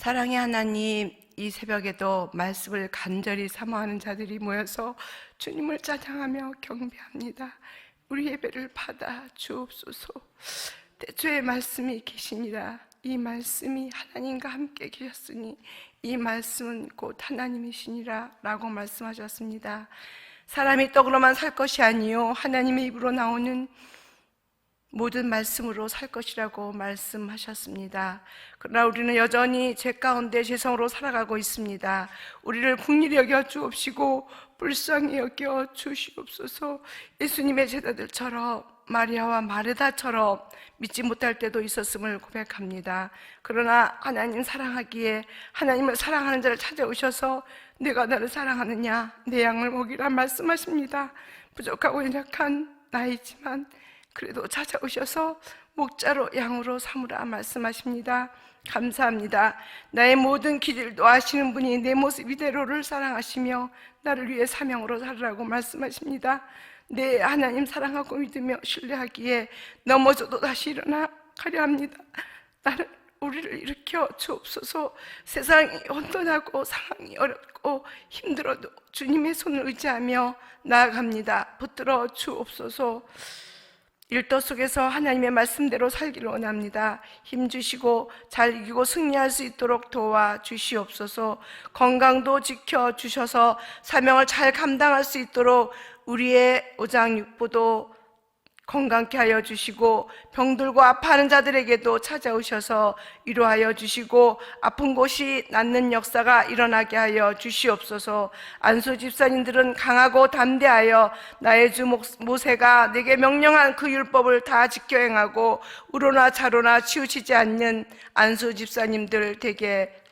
사랑의 하나님, 이 새벽에도 말씀을 간절히 사모하는 자들이 모여서 주님을 찬양하며 경배합니다. 우리 예배를 받아 주옵소서. 태초에 말씀이 계시니라. 이 말씀이 하나님과 함께 계셨으니 이 말씀은 곧 하나님이시니라 라고 말씀하셨습니다. 사람이 떡으로만 살 것이 아니요 하나님의 입으로 나오는 모든 말씀으로 살 것이라고 말씀하셨습니다. 그러나 우리는 여전히 죄 가운데 죄성으로 살아가고 있습니다. 우리를 긍휼히 여겨 주옵시고 불쌍히 여겨 주시옵소서. 예수님의 제자들처럼 마리아와 마르다처럼 믿지 못할 때도 있었음을 고백합니다. 그러나 하나님 사랑하기에 하나님을 사랑하는 자를 찾아오셔서 내가 너를 사랑하느냐 내 양을 먹이라 말씀하십니다. 부족하고 연약한 나이지만 그래도 찾아오셔서 목자로 양으로 삼으라 말씀하십니다. 감사합니다. 나의 모든 기질도 아시는 분이 내 모습 이대로를 사랑하시며 나를 위해 사명으로 살으라고 말씀하십니다. 내 하나님 사랑하고 믿으며 신뢰하기에 넘어져도 다시 일어나 가려 합니다. 우리를 일으켜 주옵소서. 세상이 혼돈하고 상황이 어렵고 힘들어도 주님의 손을 의지하며 나아갑니다. 붙들어 주옵소서. 일도 속에서 하나님의 말씀대로 살기를 원합니다. 힘주시고 잘 이기고 승리할 수 있도록 도와주시옵소서. 건강도 지켜주셔서 사명을 잘 감당할 수 있도록 우리의 오장육부도 건강케 하여 주시고 병들고 아파하는 자들에게도 찾아오셔서 위로하여 주시고 아픈 곳이 낫는 역사가 일어나게 하여 주시옵소서. 안수 집사님들은 강하고 담대하여 나의 주 모세가 내게 명령한 그 율법을 다 지켜 행하고 우로나 차로나 치우치지 않는 안수 집사님들 되게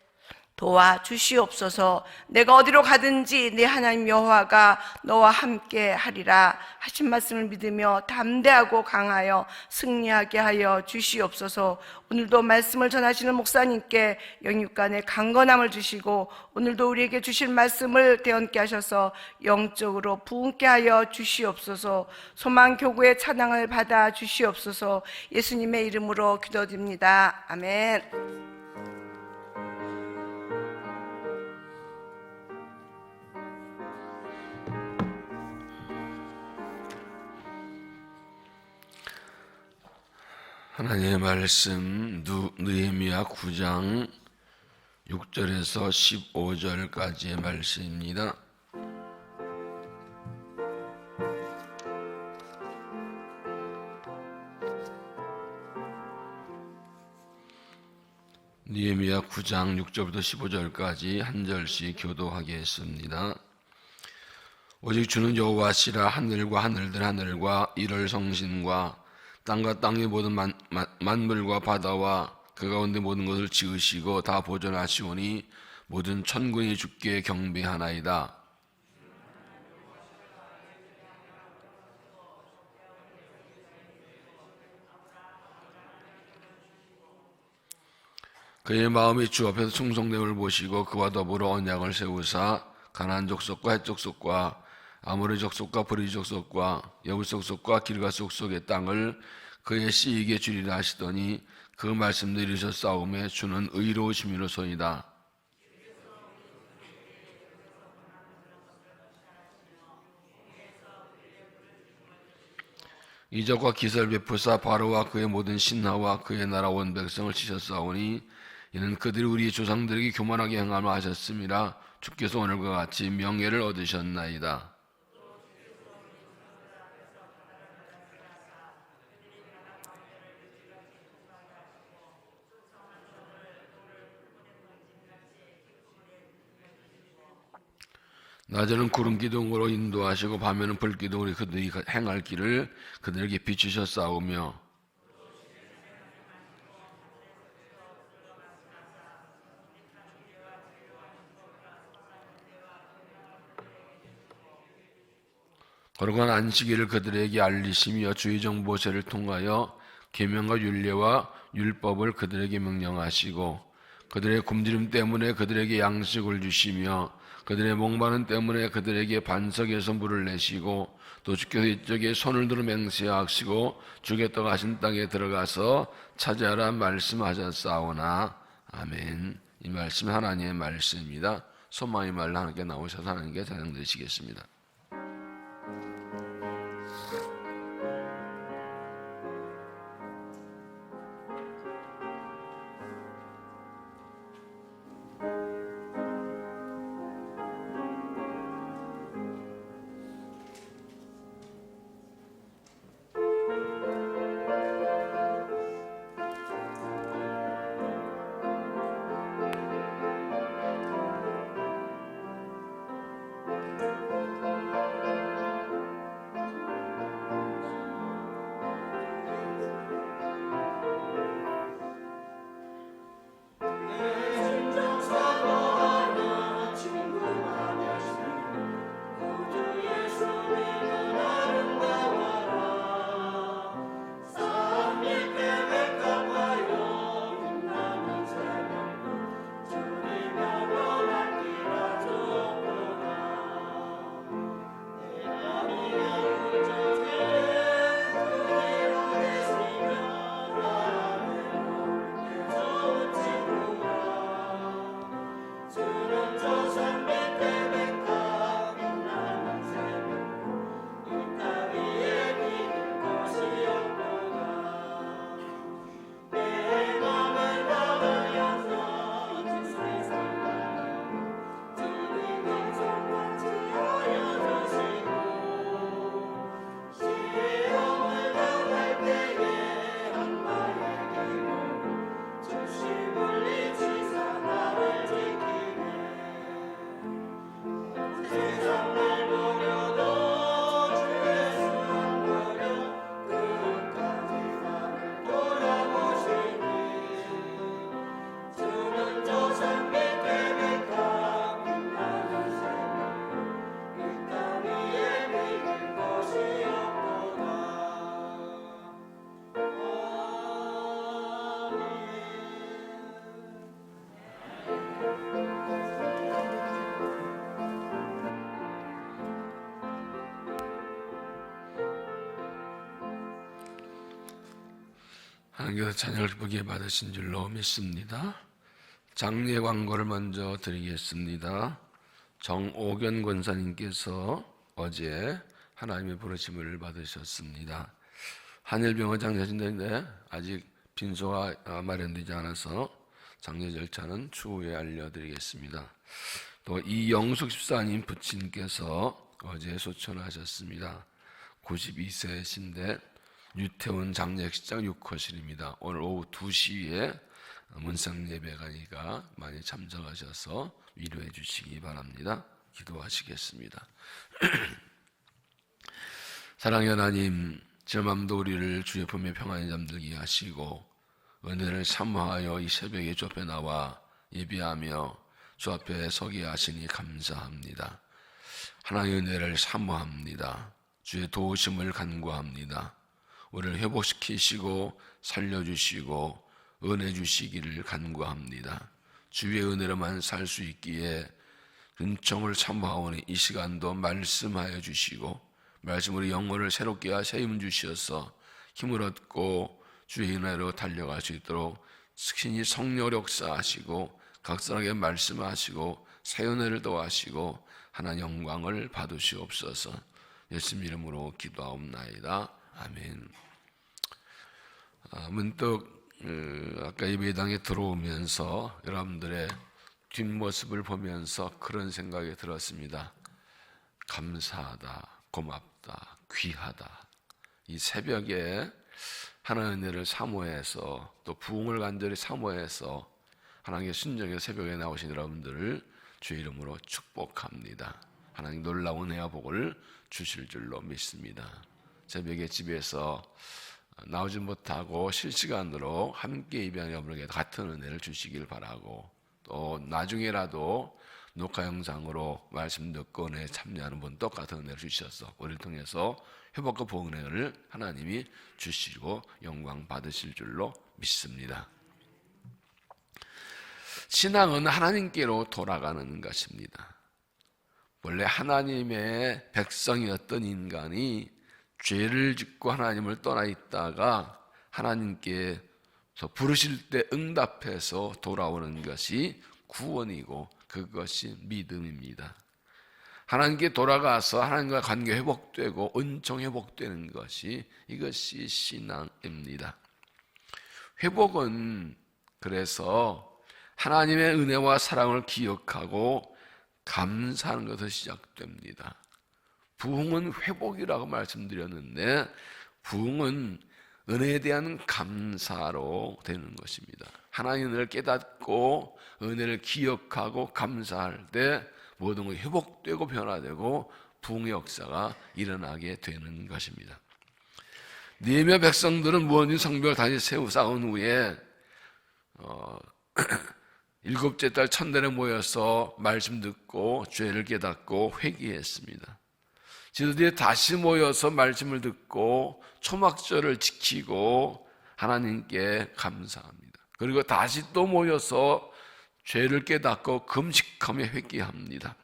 도와주시옵소서. 내가 어디로 가든지 내 하나님 여호와가 너와 함께 하리라 하신 말씀을 믿으며 담대하고 강하여 승리하게 하여 주시옵소서. 오늘도 말씀을 전하시는 목사님께 영육간의 강건함을 주시고 오늘도 우리에게 주실 말씀을 대언케 하셔서 영적으로 부흥케 하여 주시옵소서. 소망교구의 찬양을 받아 주시옵소서. 예수님의 이름으로 기도드립니다. 아멘. 하나님의 말씀 느헤미야 9장 6절에서 15절까지의 말씀입니다. 느헤미야 9장 6절부터 15절까지 한 절씩 교도하겠습니다. 오직 주는 여호와시라. 하늘과 하늘들 하늘과 이럴 성신과 땅과 땅의 모든 만물과 바다와 그 가운데 모든 것을 지으시고 다 보존하시오니 모든 천군이 주께 경배하나이다. 그의 마음이 주 앞에서 충성됨을 보시고 그와 더불어 언약을 세우사 가나안 족속과 헷 족속과 아모리 족속과 브리 족속과 여부 족속과 길가 족속의 땅을 그의 씨에게 주리라 하시더니 그 말씀을 이루셔 싸움에 주는 의로우심이로소이다. 이적과 기사를 베푸사 바로와 그의 모든 신하와 그의 나라 온 백성을 치셨사오니 이는 그들이 우리 조상들에게 교만하게 행함을 하셨음이라. 주께서 오늘과 같이 명예를 얻으셨나이다. 낮에는 구름 기둥으로 인도하시고 밤에는 불 기둥으로 그들이 행할 길을 그들에게 비추셨사오며 거룩한 안식일을 그들에게 알리시며 주의 정보세를 통하여 계명과 율례와 율법을 그들에게 명령하시고 그들의 굶주림 때문에 그들에게 양식을 주시며 그들의 목마름 때문에 그들에게 반석에서 물을 내시고 또 주께서 이쪽에 손을 들어 맹세하시고 주겠다고 하신 땅에 들어가서 차지하라 말씀하셨사오나. 아멘. 이 말씀 하나님의 말씀입니다. 소망의 말로 하나님께 나오셔서 하나님께 찬양드리시겠습니다. 하나님께서 찬양을 기쁘게 받으신 줄로 믿습니다. 장례 광고를 먼저 드리겠습니다. 정옥연 권사님께서 어제 하나님의 부르심을 받으셨습니다. 한일병원 장례하신다는데 아직 빈소가 마련되지 않아서 장례 절차는 추후에 알려드리겠습니다. 또 이영숙 집사님 부친께서 어제 소천하셨습니다. 92세이신데 유태원 장례식장 6호실입니다. 오늘 오후 2시에 문상 예배가니까 많이 참석하셔서 위로해 주시기 바랍니다. 기도하시겠습니다. 사랑의 하나님, 저 맘도 우리를 주의 품에 평안히 잠들게 하시고 은혜를 사모하여 이 새벽에 주 앞에 나와 예배하며 주 앞에 서게 하시니 감사합니다. 하나님의 은혜를 사모합니다. 주의 도우심을 간구합니다. 우리를 회복시키시고 살려주시고 은혜 주시기를 간구합니다. 주의 은혜로만 살 수 있기에 은총을 사모하오니 이 시간도 말씀하여 주시고 말씀으로 영혼을 새롭게 하사 힘 주시어서 힘을 얻고 주의 은혜로 달려갈 수 있도록 신이 성령 역사하시고 각선하게 말씀하시고 새 은혜를 더하시고 하나님 영광을 받으시옵소서. 예수님 이름으로 기도하옵나이다. 아멘. 문득 아까 예배당에 들어오면서 여러분들의 뒷모습을 보면서 그런 생각이 들었습니다. 감사하다, 고맙다, 귀하다. 이 새벽에 하나님의 은혜를 사모해서 또 부흥을 간절히 사모해서 하나님의 순종의 새벽에 나오신 여러분들을 주의 이름으로 축복합니다. 하나님 놀라운 은혜와 복을 주실 줄로 믿습니다. 새벽에 집에서 나오지 못하고 실시간으로 함께 예배하는 여러분에게 같은 은혜를 주시길 바라고 또 나중에라도 녹화 영상으로 말씀 듣고 은혜에 참여하는 분 똑같은 은혜를 주셔서 우리를 통해서 회복과 보응을 하나님이 주시고 영광 받으실 줄로 믿습니다. 신앙은 하나님께로 돌아가는 것입니다. 원래 하나님의 백성이었던 인간이 죄를 짓고 하나님을 떠나 있다가 하나님께서 부르실 때 응답해서 돌아오는 것이 구원이고 그것이 믿음입니다. 하나님께 돌아가서 하나님과 관계 회복되고 은총 회복되는 것이 이것이 신앙입니다. 회복은 그래서 하나님의 은혜와 사랑을 기억하고 감사하는 것에서 시작됩니다. 부흥은 회복이라고 말씀드렸는데 부흥은 은혜에 대한 감사로 되는 것입니다. 하나님의 은혜를 깨닫고 은혜를 기억하고 감사할 때 모든 것이 회복되고 변화되고 부흥의 역사가 일어나게 되는 것입니다. 느헤미야 백성들은 무언지 성벽을 다시 쌓은 후에 7째 달 첫날에 모여서 말씀 듣고 죄를 깨닫고 회개했습니다. 지도들이 다시 모여서 말씀을 듣고 초막절을 지키고 하나님께 감사합니다. 그리고 다시 또 모여서 죄를 깨닫고 금식하며 회개합니다.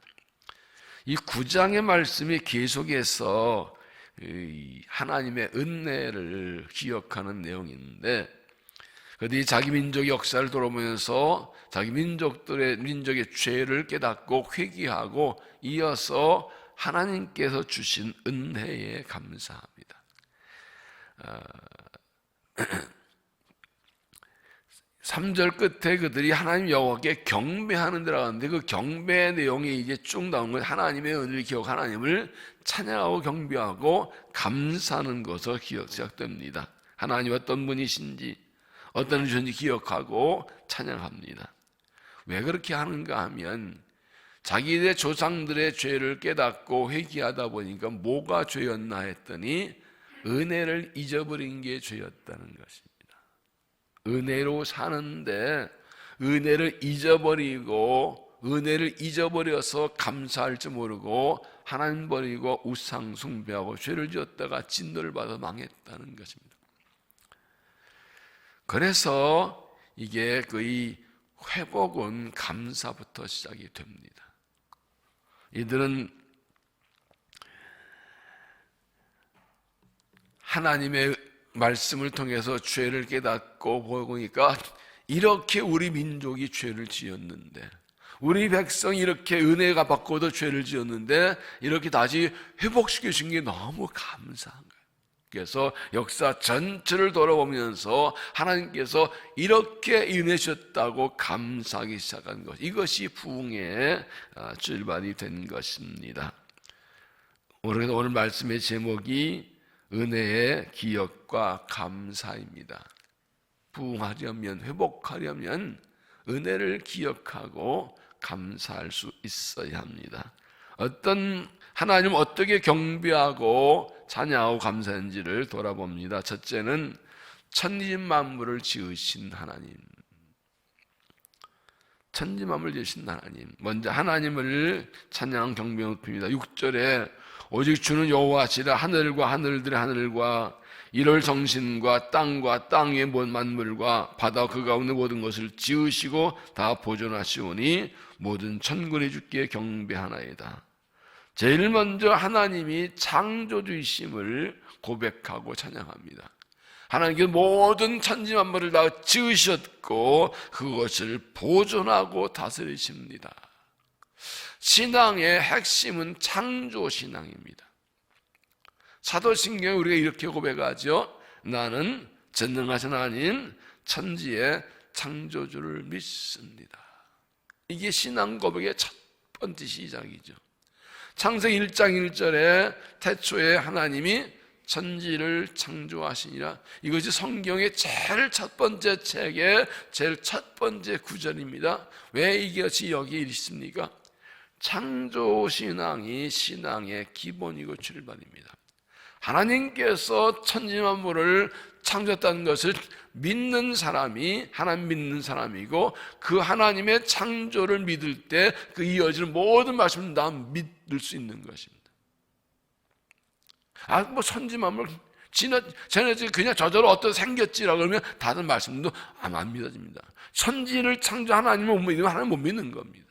이 9장의 말씀이 계속해서 하나님의 은혜를 기억하는 내용인데 그들이 자기 민족의 역사를 돌아보면서 자기 민족의 죄를 깨닫고 회개하고 이어서 하나님께서 주신 은혜에 감사합니다. 3절 끝에 그들이 하나님 여호와께 경배하는 데라고 하는데 그 경배의 내용이 이제 쭉 나온 거예요. 하나님의 은혜를 기억, 하나님을 찬양하고 경배하고 감사하는 것으로 시작됩니다. 하나님 어떤 분이신지 어떤 분이신지 기억하고 찬양합니다. 왜 그렇게 하는가 하면 자기들의 조상들의 죄를 깨닫고 회개하다 보니까 뭐가 죄였나 했더니 은혜를 잊어버린 게 죄였다는 것입니다. 은혜로 사는데 은혜를 잊어버려서 감사할 줄 모르고 하나님 버리고 우상 숭배하고 죄를 지었다가 진노를 받아 망했다는 것입니다. 그래서 이게 거의 회복은 감사부터 시작이 됩니다. 이들은 하나님의 말씀을 통해서 죄를 깨닫고 보니까 이렇게 우리 민족이 죄를 지었는데 우리 백성이 이렇게 은혜가 받고도 죄를 지었는데 이렇게 다시 회복시켜 주신 게 너무 감사한 거예요. 그래서 역사 전체를 돌아보면서 하나님께서 이렇게 은혜 주셨다고 감사하기 시작한 것, 이것이 부흥의 출발이 된 것입니다. 오늘 말씀의 제목이 은혜의 기억과 감사입니다. 부흥하려면, 회복하려면 은혜를 기억하고 감사할 수 있어야 합니다. 하나님 어떻게 경배하고 찬양하고 감사한지를 돌아봅니다. 첫째는 천지만물을 지으신 하나님. 천지만물을 지으신 하나님. 먼저 하나님을 찬양 경배합니다. 6절에 오직 주는 여호와시라 하늘과 하늘들의 하늘과 이럴 성신과 땅과 땅 위의 만물과 바다 그 가운데 모든 것을 지으시고 다 보존하시오니 모든 천군이 주께 경배하나이다. 제일 먼저 하나님이 창조주이심을 고백하고 찬양합니다. 하나님께서 모든 천지만물을 다 지으셨고 그것을 보존하고 다스리십니다. 신앙의 핵심은 창조신앙입니다. 사도신경에 우리가 이렇게 고백하죠. 나는 전능하신 하나님 천지의 창조주를 믿습니다. 이게 신앙 고백의 첫 번째 시작이죠. 창세기 1장 1절에 태초에 하나님이 천지를 창조하시니라. 이것이 성경의 제일 첫 번째 책의 제일 첫 번째 구절입니다. 왜 이것이 여기에 있습니까? 창조신앙이 신앙의 기본이고 출발입니다. 하나님께서 천지만물을 창조했다는 것을 믿는 사람이 하나님 믿는 사람이고 그 하나님의 창조를 믿을 때 그 이어지는 모든 말씀을 다 믿을 수 있는 것입니다. 천지만물 쟤네들이 그냥 저절로 어떻게 생겼지라고 그러면 다른 말씀도 안 믿어집니다. 천지를 창조한 하나님을 못 믿으면 하나님 못 믿는 겁니다.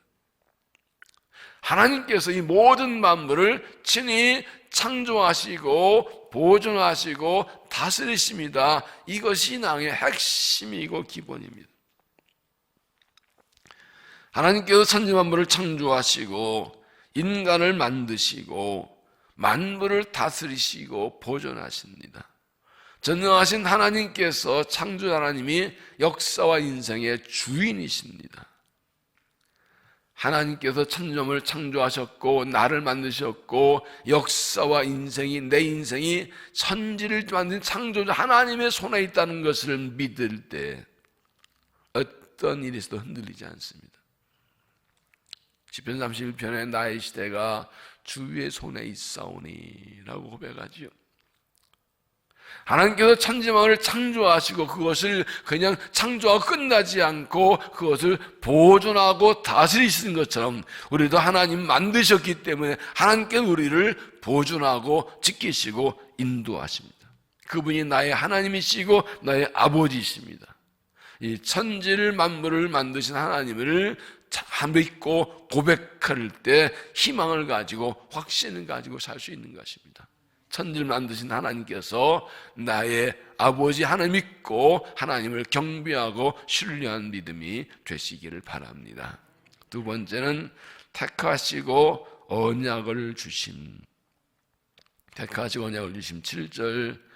하나님께서 이 모든 만물을 친히 창조하시고 보존하시고 다스리십니다. 이것이 신앙의 핵심이고 기본입니다. 하나님께서 천지 만물을 창조하시고 인간을 만드시고 만물을 다스리시고 보존하십니다. 전능하신 하나님께서 창조 하나님이 역사와 인생의 주인이십니다. 하나님께서 천점을 창조하셨고 나를 만드셨고 역사와 인생이, 내 인생이 천지를 만든 창조주 하나님의 손에 있다는 것을 믿을 때 어떤 일이 있어도 흔들리지 않습니다. 시편 31편에 나의 시대가 주의 손에 있사오니 라고 고백하지요. 하나님께서 천지만을 창조하시고 그것을 그냥 창조하고 끝나지 않고 그것을 보존하고 다스리시는 것처럼 우리도 하나님 만드셨기 때문에 하나님께서 우리를 보존하고 지키시고 인도하십니다. 그분이 나의 하나님이시고 나의 아버지이십니다. 이 천지를 만물을 만드신 하나님을 믿고 고백할 때 희망을 가지고 확신을 가지고 살 수 있는 것입니다. 천지를 만드신 하나님께서 나의 아버지 하나님 믿고 하나님을 경배하고 신뢰한 믿음이 되시기를 바랍니다. 두 번째는 택하시고 언약을 주심. 택하시고 언약을 주심. 7절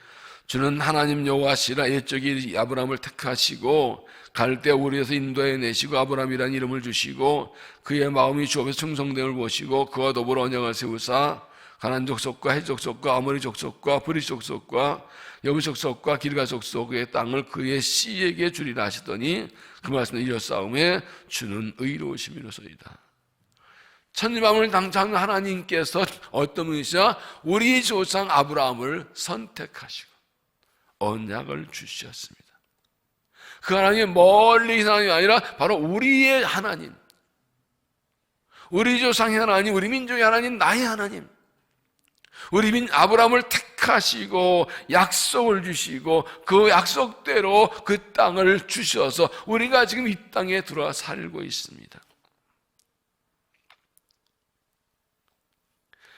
주는 하나님 여호와시라 옛적이 아브라함을 택하시고 갈대 우리에서 인도해 내시고 아브라함이라는 이름을 주시고 그의 마음이 주 앞에서 충성됨을 보시고 그와 더불어 언약을 세우사 가나안 족속과 헷 족속과 아모리 족속과 브리스 족속과 여부 족속과 길가 족속의 땅을 그의 씨에게 주리라 하시더니 그 말씀을 이뤘사오매 주는 의로우심이로소이다. 천지만물을 당창 하나님께서 어떤 분이시냐? 우리 조상 아브라함을 선택하시고 언약을 주셨습니다. 그 하나님이 멀리 있는 하나님이 아니라 바로 우리의 하나님, 우리 조상의 하나님, 우리 민족의 하나님, 나의 하나님, 우리 아브라함을 택하시고 약속을 주시고 그 약속대로 그 땅을 주셔서 우리가 지금 이 땅에 들어와 살고 있습니다.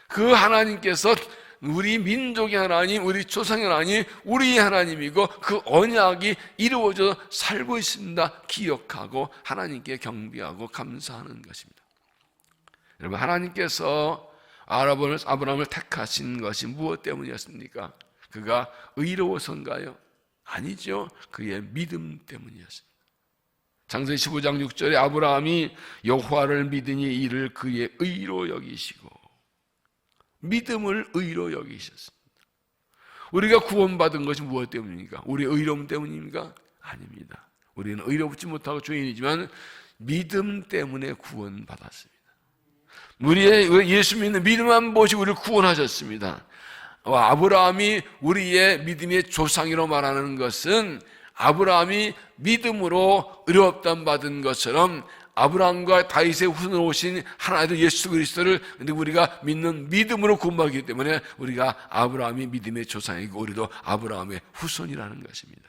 그 하나님께서 우리 민족의 하나님, 우리 조상의 하나님, 우리의 하나님이고 그 언약이 이루어져 살고 있습니다. 기억하고 하나님께 경배하고 감사하는 것입니다. 여러분, 하나님께서 아브라함을 택하신 것이 무엇 때문이었습니까? 그가 의로워서인가요? 아니죠. 그의 믿음 때문이었습니다. 창세기 15장 6절에 아브라함이 여호와를 믿으니 이를 그의 의로 여기시고, 믿음을 의로 여기셨습니다. 우리가 구원받은 것이 무엇 때문입니까? 우리의 의로움 때문입니까? 아닙니다. 우리는 의롭지 못하고 죄인이지만 믿음 때문에 구원받았습니다. 우리의 예수 믿는 믿음만 보시고 우리를 구원하셨습니다. 아브라함이 우리의 믿음의 조상이라고 말하는 것은 아브라함이 믿음으로 의롭다함 받은 것처럼 아브라함과 다윗의 후손으로 오신 하나님 예수 그리스도를 우리가 믿는 믿음으로 구원받기 때문에 우리가 아브라함이 믿음의 조상이고 우리도 아브라함의 후손이라는 것입니다.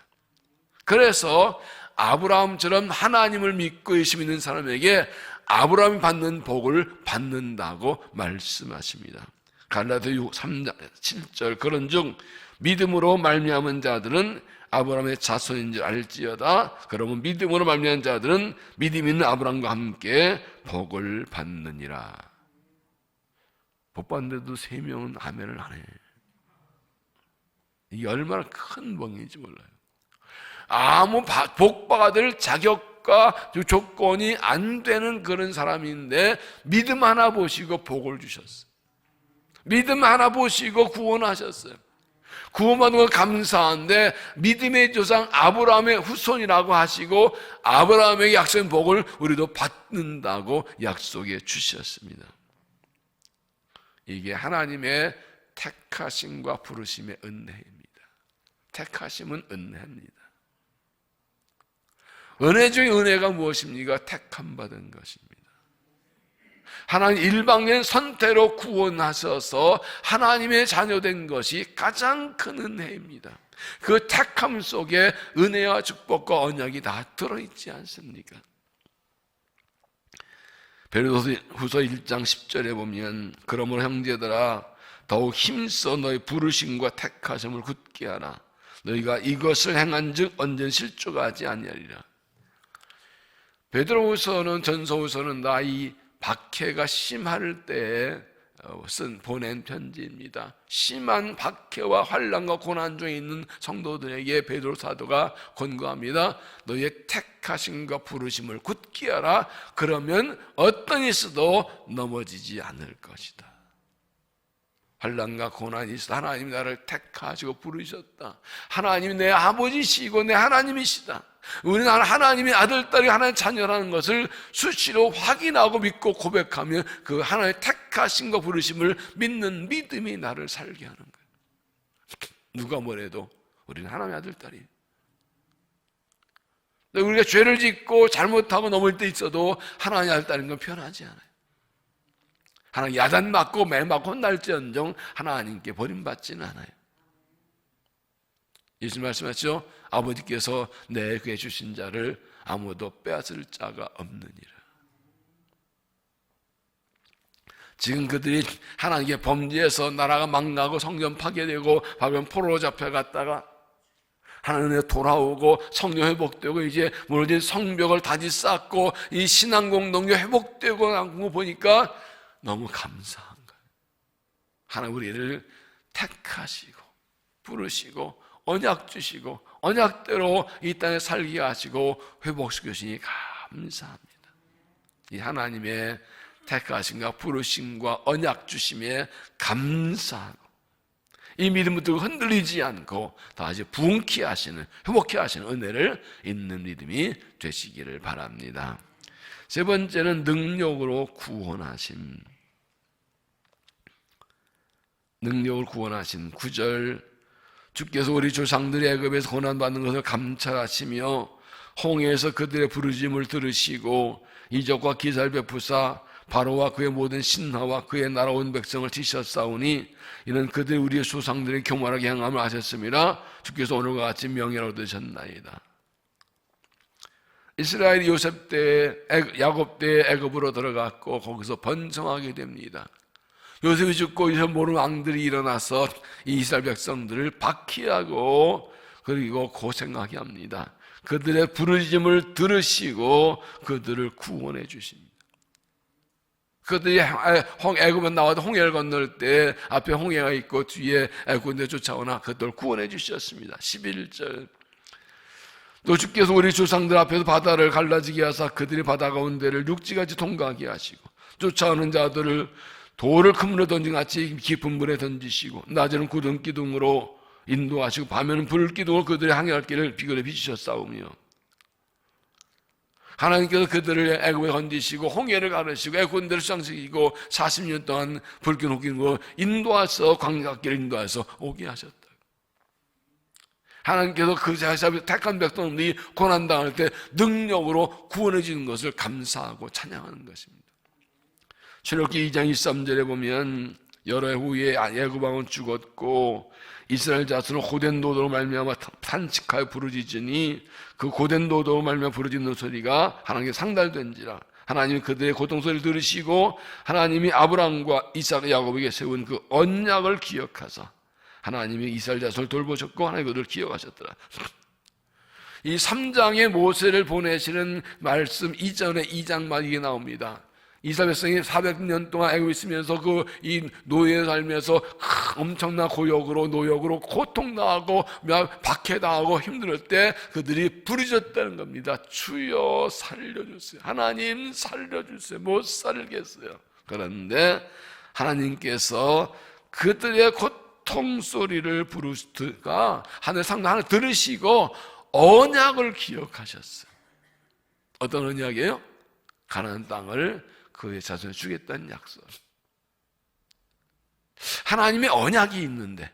그래서 아브라함처럼 하나님을 믿고 예수 믿는 사람에게 아브라함이 받는 복을 받는다고 말씀하십니다. 갈라디아 3장 7절 그런즉 믿음으로 말미암은 자들은 아브라함의 자손인 줄 알지어다. 그러면 믿음으로 말미암은 자들은 믿음 있는 아브라함과 함께 복을 받느니라. 복 받는데도 3명은 아멘을 안 해. 이게 얼마나 큰 복인지 몰라요. 아무 복 받을 자격과 조건이 안 되는 그런 사람인데 믿음 하나 보시고 복을 주셨어요. 믿음 하나 보시고 구원하셨어요. 구원받은 건 감사한데 믿음의 조상 아브라함의 후손이라고 하시고 아브라함에게 약속한 복을 우리도 받는다고 약속해 주셨습니다. 이게 하나님의 택하심과 부르심의 은혜입니다. 택하심은 은혜입니다. 은혜 중에 은혜가 무엇입니까? 택함 받은 것입니다. 하나님 일방적인 선택으로 구원하셔서 하나님의 자녀된 것이 가장 큰 은혜입니다. 그 택함 속에 은혜와 축복과 언약이 다 들어있지 않습니까? 베드로후서 1장 10절에 보면 그러므로 형제들아 더욱 힘써 너희 부르심과 택하심을 굳게 하라. 너희가 이것을 행한즉 언젠 실족하지 아니하리라. 베드로후서는 전서후서는 나 이 박해가 심할 때에 보낸 편지입니다. 심한 박해와 환난과 고난 중에 있는 성도들에게 베드로 사도가 권고합니다. 너희의 택하심과 부르심을 굳게 하라. 그러면 어떤 일이 있어도 넘어지지 않을 것이다. 환난과 고난이 있어 하나님이 나를 택하시고 부르셨다. 하나님이 내 아버지시고 내 하나님이시다. 우리는 하나님의 아들, 딸이 하나님의 자녀라는 것을 수시로 확인하고 믿고 고백하며 그 하나님의 택하심과 부르심을 믿는 믿음이 나를 살게 하는 거예요. 누가 뭐래도 우리는 하나님의 아들, 딸이에요. 우리가 죄를 짓고 잘못하고 넘을 때 있어도 하나님의 아들, 딸인 건 변하지 않아요. 하나님 야단 맞고 매 맞고 혼날지언정 하나님께 버림받지는 않아요. 예수 말씀하셨죠? 아버지께서 내게 주신 자를 아무도 빼앗을 자가 없느니라. 지금 그들이 하나님께 범죄해서 나라가 망가고 성전 파괴되고 바벨론 포로로 잡혀갔다가 하나님에 돌아오고 성령 회복되고 이제 무너진 성벽을 다시 쌓고 이 신앙 공동체 회복되고 난 거 보니까 너무 감사한 거예요. 하나님 우리를 택하시고 부르시고 언약 주시고 언약대로 이 땅에 살게 하시고 회복시키시니 감사합니다. 이 하나님의 택하심과 부르심과 언약 주심에 감사하고 이 믿음을 두고 흔들리지 않고 다시 부흥케 하시는 회복케 하시는 은혜를 있는 믿음이 되시기를 바랍니다. 세 번째는 능력으로 구원하심. 능력을 구원하신 9절 주께서 우리 조상들의 애굽에서 고난받는 것을 감찰하시며 홍해에서 그들의 부르짖음을 들으시고 이적과 기사를 베푸사 바로와 그의 모든 신하와 그의 나라 온 백성을 치셨사오니 이는 그들이 우리의 조상들의 교만하게 행함을 아셨습니다. 주께서 오늘과 같이 명예를 얻으셨나이다. 이스라엘이 요셉 때 야곱 때 애굽으로 들어갔고 거기서 번성하게 됩니다. 요셉이 죽고 이제 모르는 왕들이 일어나서 이 이스라엘 백성들을 박해하고 그리고 고생하게 합니다. 그들의 부르짖음을 들으시고 그들을 구원해 주십니다. 그들이 애굽에 나와도 홍해를 건널 때 앞에 홍해가 있고 뒤에 애굽인들 쫓아오나 그들을 구원해 주셨습니다. 11절 또 주께서 우리 조상들 앞에서 바다를 갈라지게 하사 그들이 바다 가운데를 육지같이 통과하게 하시고 쫓아오는 자들을 돌을 큰 물에 던진 같이 깊은 물에 던지시고 낮에는 굳은 기둥으로 인도하시고 밤에는 불기둥으로 그들의 항해할 길을 비결에 비추셨사오며 하나님께서 그들을 애굽에 던지시고 홍해를 가르시고 애굽인들을 수장시키고 40년 동안 불기둥 기둥으로 인도하셔 광야길을 인도하셔 오게 하셨다. 하나님께서 그 자신의 택한 백성들이 고난당할 때 능력으로 구원해 주는 것을 감사하고 찬양하는 것입니다. 출애굽기 2장 23절에 보면 여러 해 후에 애굽 왕은 죽었고 이스라엘 자손은 고된 노도로 말미암아 탄식하여 부르짖으니 그 고된 노도로 말미암아 부르짖는 소리가 하나님께 상달된지라. 하나님이 그들의 고통소리를 들으시고 하나님이 아브라함과 이삭 야곱에게 세운 그 언약을 기억하사 하나님이 이스라엘 자손을 돌보셨고 하나님 그들을 기억하셨더라. 이 3장의 모세를 보내시는 말씀 이전에 2장 말이 나옵니다. 이스라엘 백성이 400년 동안 애굽에 있으면서 그 이 노예에 살면서 엄청난 고역으로 노역으로 고통당하고 박해당하고 힘들 때 그들이 부르짖었다는 겁니다. 주여 살려주세요. 하나님 살려주세요. 못 살겠어요. 그런데 하나님께서 그들의 고통 소리를 부르시다가 하늘 상당 하늘 들으시고 언약을 기억하셨어요. 어떤 언약이에요? 가나안 땅을 그의 자손에 주겠다는 약속. 하나님의 언약이 있는데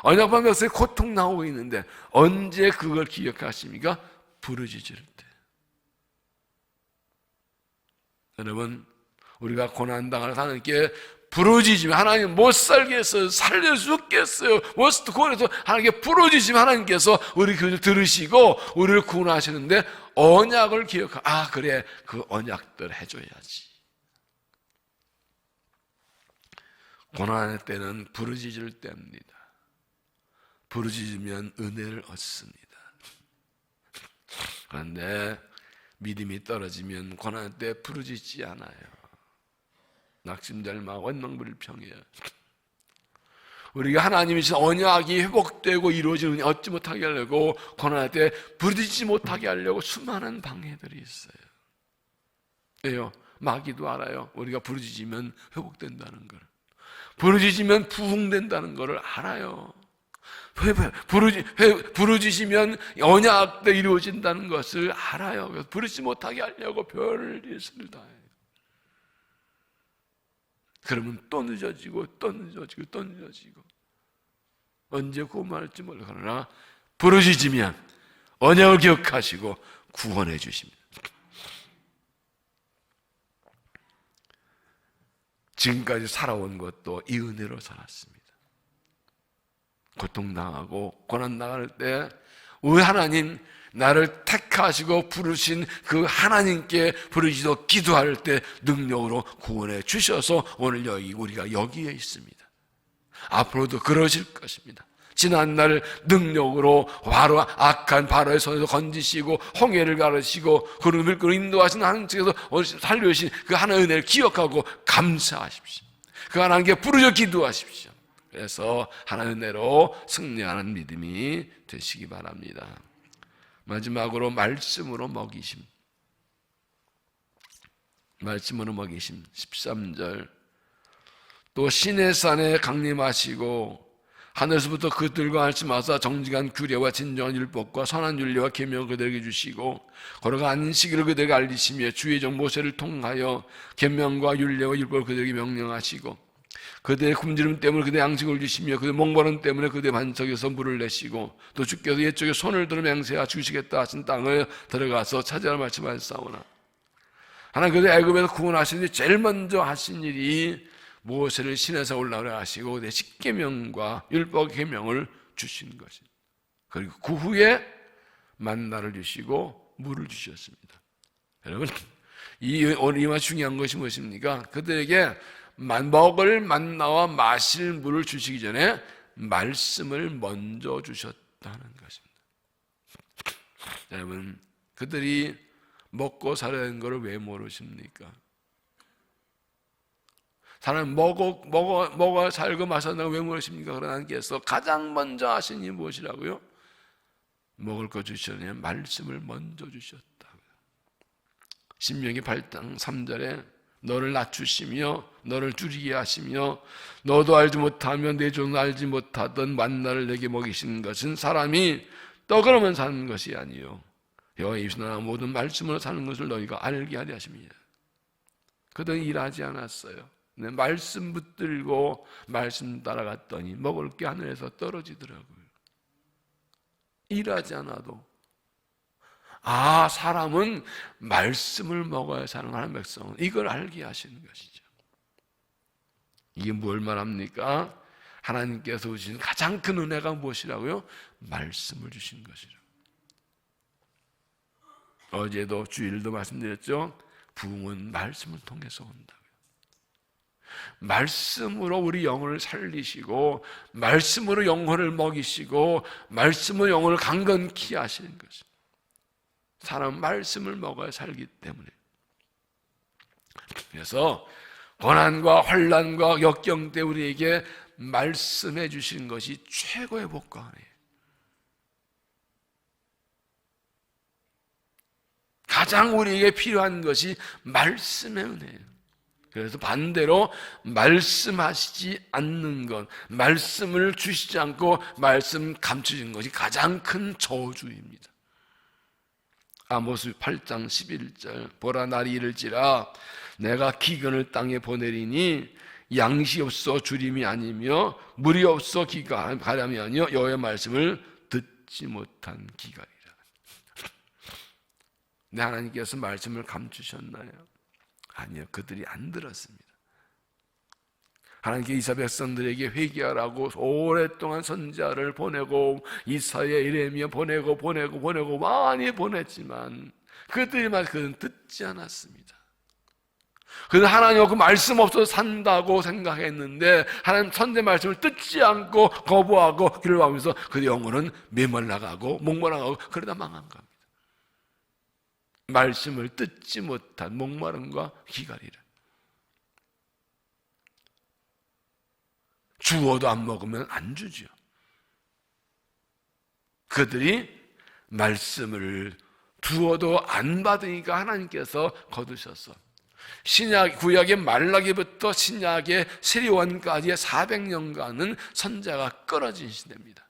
언약받은 것에 고통 나오고 있는데 언제 그걸 기억하십니까? 부르짖을 때. 여러분 우리가 고난당할 하나님께 부르짖으면 하나님 못 살겠어요. 살려주겠어요. 못 구원해서 하나님께 부르짖으면 하나님께서 우리 그를 들으시고 우리를 구원하시는데 언약을 기억하고 아 그래 그 언약들 해줘야지. 고난의 때는 부르짖을 때입니다. 부르짖으면 은혜를 얻습니다. 그런데 믿음이 떨어지면 고난 때 부르짖지 않아요. 낙심절망 원망불평이에요. 우리가 하나님이 주신 언약이 회복되고 이루어지는 얻지 못하게 하려고 고난할 때 부르짖지 못하게 하려고 수많은 방해들이 있어요. 왜요? 마귀도 알아요. 우리가 부르짖으면 회복된다는 걸, 부르짖으면 부흥된다는 것을 알아요. 부르짖으면 언약도 이루어진다는 것을 알아요. 그래서 부르짖지 못하게 하려고 별짓을 다 해요. 그러면 또 늦어지고 또 늦어지고 또 늦어지고 언제 구원할지 몰라. 그러나 부르짖으면 언약을 기억하시고 구원해 주십니다. 지금까지 살아온 것도 이 은혜로 살았습니다. 고통당하고 고난당할 때 우리 하나님, 나를 택하시고 부르신 그 하나님께 부르짖어 기도할 때 능력으로 구원해 주셔서 오늘 우리가 여기에 있습니다. 앞으로도 그러실 것입니다. 지난날 능력으로 바로 악한 바로의 손에서 건지시고 홍해를 가르시고 구름을 끌고 인도하신 하나님께서 살려주신 그 하나님의 은혜를 기억하고 감사하십시오. 그 하나님께 부르짖어 기도하십시오. 그래서 하나님의 은혜로 승리하는 믿음이 되시기 바랍니다. 마지막으로 말씀으로 먹이심. 말씀으로 먹이심 13절. 또 시내산에 강림하시고 하늘에서부터 그들과 말씀하사 정직한 규례와 진정한 율법과 선한 윤리와 계명을 그들에게 주시고 걸어가 안식일을 그들에게 알리시며 주의 종 모세를 통하여 계명과 윤례와 율법을 그들에게 명령하시고 그들의 굶주림 때문에 그들의 양식을 주시며 그들의 목마름 때문에 그들의 반석에서 물을 내시고 또 주께서 옛적에 손을 들어 맹세하 주시겠다 하신 땅을 들어가서 차지하라 말씀하셨사오나 하나님 그들 애굽에서 구원하신 뒤 제일 먼저 하신 일이 모세를 시내에서 올라오라 하시고 내 십계명과 율법 계명을 주신 것입니다. 그리고 그 후에 만나를 주시고 물을 주셨습니다. 여러분, 오늘 이 말 중요한 것이 무엇입니까? 그들에게 먹을 만나와 마실 물을 주시기 전에 말씀을 먼저 주셨다는 것입니다. 여러분, 그들이 먹고 살아야 것을 왜 모르십니까? 사람 먹어 살고 마신다고 왜 모르십니까? 그러나 하나님께서 가장 먼저 하신 일이 무엇이라고요? 먹을 거 주시려면 말씀을 먼저 주셨다고요. 신명기 8장 3절에 너를 낮추시며 너를 줄이게 하시며 너도 알지 못하며 내 종도 알지 못하던 만나를 내게 먹이시는 것은 사람이 떡으로만 사는 것이 아니요 여호와의 입술나 모든 말씀으로 사는 것을 너희가 알게 하려 하십니다. 그들은 일하지 않았어요. 말씀 붙들고 말씀 따라갔더니 먹을 게 하늘에서 떨어지더라고요. 일하지 않아도 사람은 말씀을 먹어야 사는 하나님의 백성은 이걸 알게 하시는 것이죠. 이게 뭘 말합니까? 하나님께서 주신 가장 큰 은혜가 무엇이라고요? 말씀을 주신 것이죠. 어제도 주일도 말씀드렸죠. 부흥은 말씀을 통해서 온다고요. 말씀으로 우리 영혼을 살리시고 말씀으로 영혼을 먹이시고 말씀으로 영혼을 강건케 하시는 것입니다. 사람은 말씀을 먹어야 살기 때문에. 그래서 고난과 환난과 역경 때 우리에게 말씀해 주시는 것이 최고의 복권이에요. 가장 우리에게 필요한 것이 말씀의 은혜예요. 그래서 반대로 말씀하시지 않는 것, 말씀을 주시지 않고 말씀 감추는 것이 가장 큰 저주입니다. 아모스 8장 11절 보라 날이 이를지라 내가 기근을 땅에 보내리니 양식이 없어 주림이 아니며 물이 없어 가람이 아니요 여호와의 말씀을 듣지 못한 기갈이라. 내 하나님께서 말씀을 감추셨나요? 아니요, 그들이 안 들었습니다. 하나님께 이스라엘 백성들에게 회개하라고 오랫동안 선지자를 보내고 이사야 예레미야 보내고 많이 보냈지만 그들은 듣지 않았습니다. 그는 하나님 그 말씀 없어서 산다고 생각했는데 하나님 선지 말씀을 듣지 않고 거부하고 길을 가면서 그 영혼은 메말라가고 목말라가고 그러다 망한 겁니다. 말씀을 듣지 못한 목마름과 기갈이라. 주어도 안 먹으면 안 주죠. 그들이 말씀을 두어도 안 받으니까 하나님께서 거두셔서 구약의 말라기부터 신약의 세리원까지의 400년간은 선자가 끊어진 시대입니다.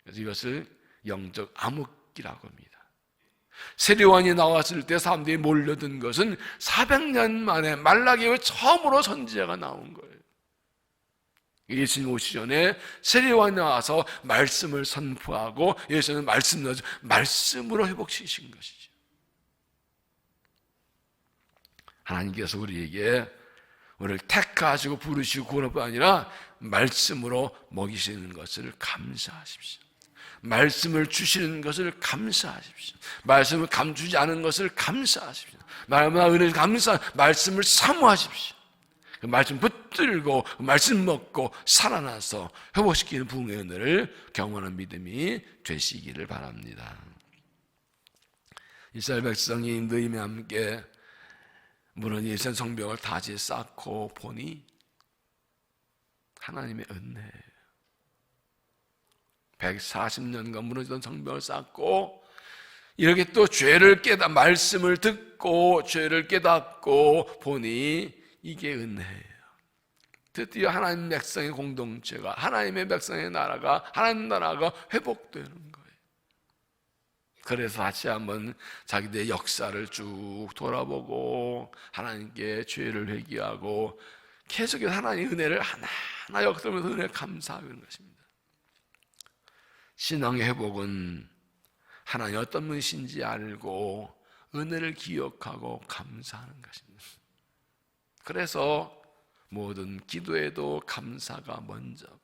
그래서 이것을 영적 암흑기라고 합니다. 세리원이 나왔을 때 사람들이 몰려든 것은 400년 만에 말라기 후에 처음으로 선지자가 나온 거예요. 예수님 오시기 전에 세리원이 나와서 말씀을 선포하고 예수님은 말씀으로 회복시키신 것이죠. 하나님께서 우리에게 우리를 택하시고 부르시고 구원할 뿐 아니라 말씀으로 먹이시는 것을 감사하십시오. 말씀을 주시는 것을 감사하십시오. 말씀을 감추지 않은 것을 감사하십시오. 말씀을 사모하십시오. 그 말씀 붙들고 그 말씀 먹고 살아나서 회복시키는 부흥의 은혜를 경험하는 믿음이 되시기를 바랍니다. 이스라엘 백성이 너희와 함께 무너진 예루살렘 성벽을 다시 쌓고 보니 하나님의 은혜예요. 140년간 무너지던 성벽을 쌓고 이렇게 또 말씀을 듣고 죄를 깨닫고 보니 이게 은혜예요. 드디어 하나님 백성의 공동체가, 하나님의 백성의 나라가, 하나님 나라가 회복되는 거예요. 그래서 다시 한번 자기들의 역사를 쭉 돌아보고 하나님께 죄를 회개하고 계속해서 하나님의 은혜를 하나하나 역설하면서 은혜를 감사하는 것입니다. 신앙의 회복은 하나님 어떤 분이신지 알고 은혜를 기억하고 감사하는 것입니다. 그래서 모든 기도에도 감사가 먼저고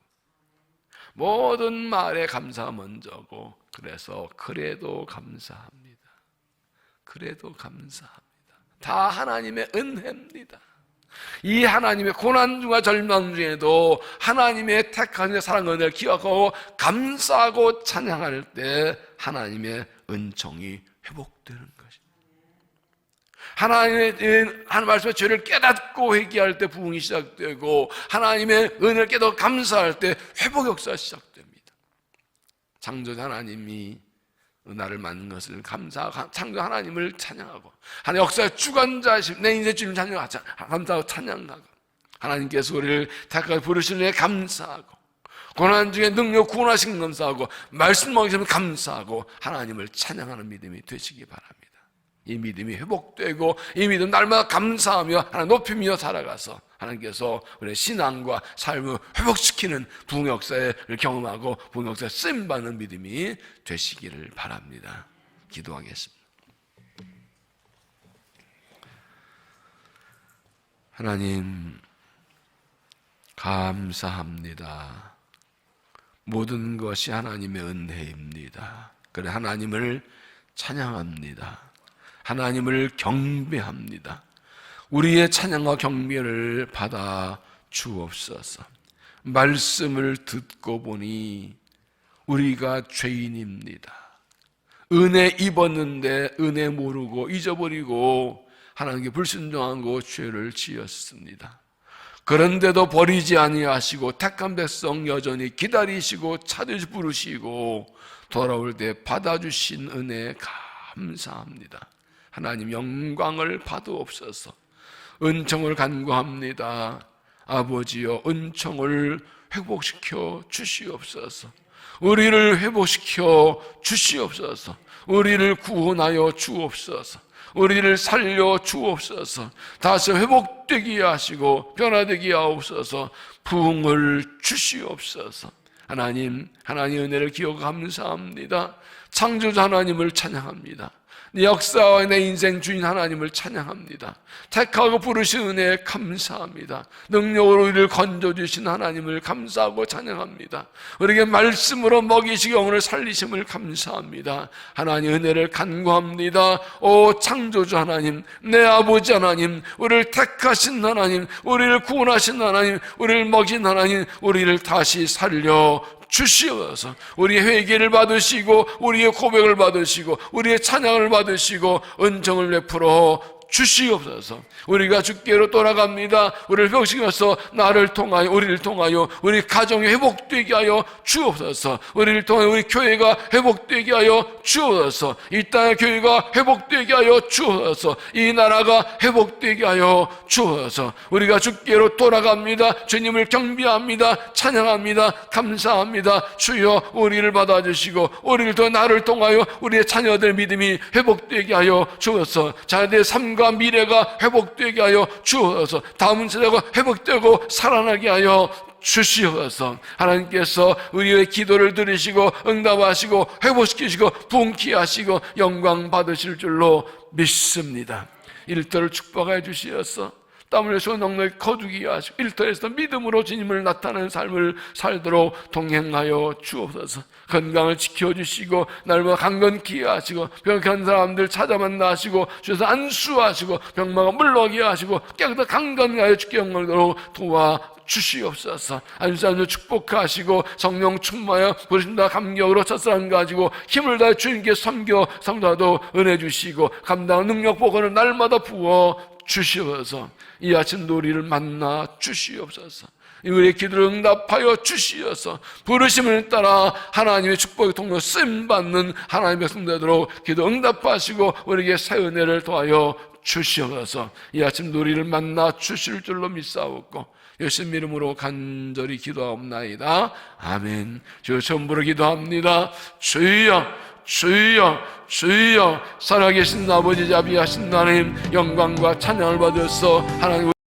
모든 말에 감사가 먼저고 그래서 그래도 감사합니다. 그래도 감사합니다. 다 하나님의 은혜입니다. 이 하나님의 고난중과 절망 중에도 하나님의 택한 사랑과 은혜를 기억하고 감사하고 찬양할 때 하나님의 은총이 회복되는 것입니다. 하나님 말씀의 죄를 깨닫고 회개할 때 부흥이 시작되고 하나님의 은혜를 깨닫고 감사할 때 회복 역사가 시작됩니다. 창조자 하나님이 나를 만든 것을 창조 하나님을 찬양하고 하나님 역사의 주관자이신 내 인생의 주님 감사하고 찬양하고 하나님께서 우리를 택하여 부르시는 데 감사하고 고난 중에 능력 구원하신 감사하고 말씀 먹이시면 감사하고 하나님을 찬양하는 믿음이 되시기 바랍니다. 이 믿음이 회복되고 이 믿음 날마다 감사하며 하나님 높이며 살아가서 하나님께서 우리의 신앙과 삶을 회복시키는 부흥 역사를 경험하고 부흥 역사에 쓰임받는 믿음이 되시기를 바랍니다. 기도하겠습니다. 하나님 감사합니다. 모든 것이 하나님의 은혜입니다. 그래 하나님을 찬양합니다. 하나님을 경배합니다. 우리의 찬양과 경배를 받아 주옵소서. 말씀을 듣고 보니 우리가 죄인입니다. 은혜 입었는데 은혜 모르고 잊어버리고 하나님께 불순종하고 죄를 지었습니다. 그런데도 버리지 아니하시고 택한 백성 여전히 기다리시고 찾으시 부르시고 돌아올 때 받아주신 은혜 감사합니다. 하나님 영광을 받으옵소서. 은총을 간구합니다. 아버지여 은총을 회복시켜 주시옵소서. 우리를 회복시켜 주시옵소서. 우리를 구원하여 주옵소서. 우리를 살려 주옵소서. 다시 회복되게 하시고 변화되게 하옵소서. 부흥을 주시옵소서. 하나님 은혜를 기억 감사합니다. 창조자 하나님을 찬양합니다. 네 역사와 내 인생 주인 하나님을 찬양합니다. 택하고 부르신 은혜에 감사합니다. 능력으로 우리를 건져주신 하나님을 감사하고 찬양합니다. 우리에게 말씀으로 먹이시고 영혼을 살리심을 감사합니다. 하나님 은혜를 간구합니다. 오 창조주 하나님, 내 아버지 하나님, 우리를 택하신 하나님, 우리를 구원하신 하나님, 우리를 먹인 하나님, 우리를 다시 살려 주시옵소서. 우리의 회개를 받으시고 우리의 고백을 받으시고 우리의 찬양을 받으시고 은총을 베풀어 주시옵소서. 우리가 주께로 돌아갑니다. 우리를 병식해서 나를 통하여 우리를 통하여 우리 가정이 회복되게 하여 주옵소서. 우리를 통하여 우리 교회가 회복되게 하여 주옵소서. 이 땅의 교회가 회복되게 하여 주옵소서. 이 나라가 회복되게 하여 주옵소서. 우리가 주께로 돌아갑니다. 주님을 경배합니다. 찬양합니다. 감사합니다. 주여 우리를 받아주시고 우리를 통해 나를 통하여 우리의 자녀들 믿음이 회복되게 하여 주옵소서. 자녀들의 삶과 미래가 회복되게 하여 주옵소서. 다음 세대가 회복되고 살아나게 하여 주시옵소서. 하나님께서 우리의 기도를 들으시고 응답하시고 회복시키시고 부흥케 하시고 영광 받으실 줄로 믿습니다. 일터를 축복하여 주시옵소서. 땀 흘려서 넉넉히 거두게 하시고 일터에서 믿음으로 주님을 나타내는 삶을 살도록 동행하여 주옵소서. 건강을 지켜주시고 날마다 강건케 하시고 병약한 사람들 찾아 만나 하시고 주셔서 안수하시고 병마가 물러게 하시고 깨끗하게 강건하여 주께 영광으로 도와주시옵소서. 안수하며 축복하시고 성령 충만하여 부르신다 감격으로 첫사랑 가지고 힘을 다해 주님께 섬겨 성도도 은혜 주시고 감당 능력 복원을 날마다 부어 주시옵소서. 이 아침도 우리를 만나 주시옵소서. 우리의 기도를 응답하여 주시옵소서. 부르심을 따라 하나님의 축복의 통로 쓰임받는 하나님의 성도되도록 기도 응답하시고 우리에게 새 은혜를 더하여 주시옵소서. 이 아침도 우리를 만나 주실 줄로 믿사옵고 예수님 이름으로 간절히 기도하옵나이다. 아멘. 주 전부로 기도합니다. 주여 주여 주여 살아계신 아버지 자비하신 하나님 영광과 찬양을 받으셔서 하나님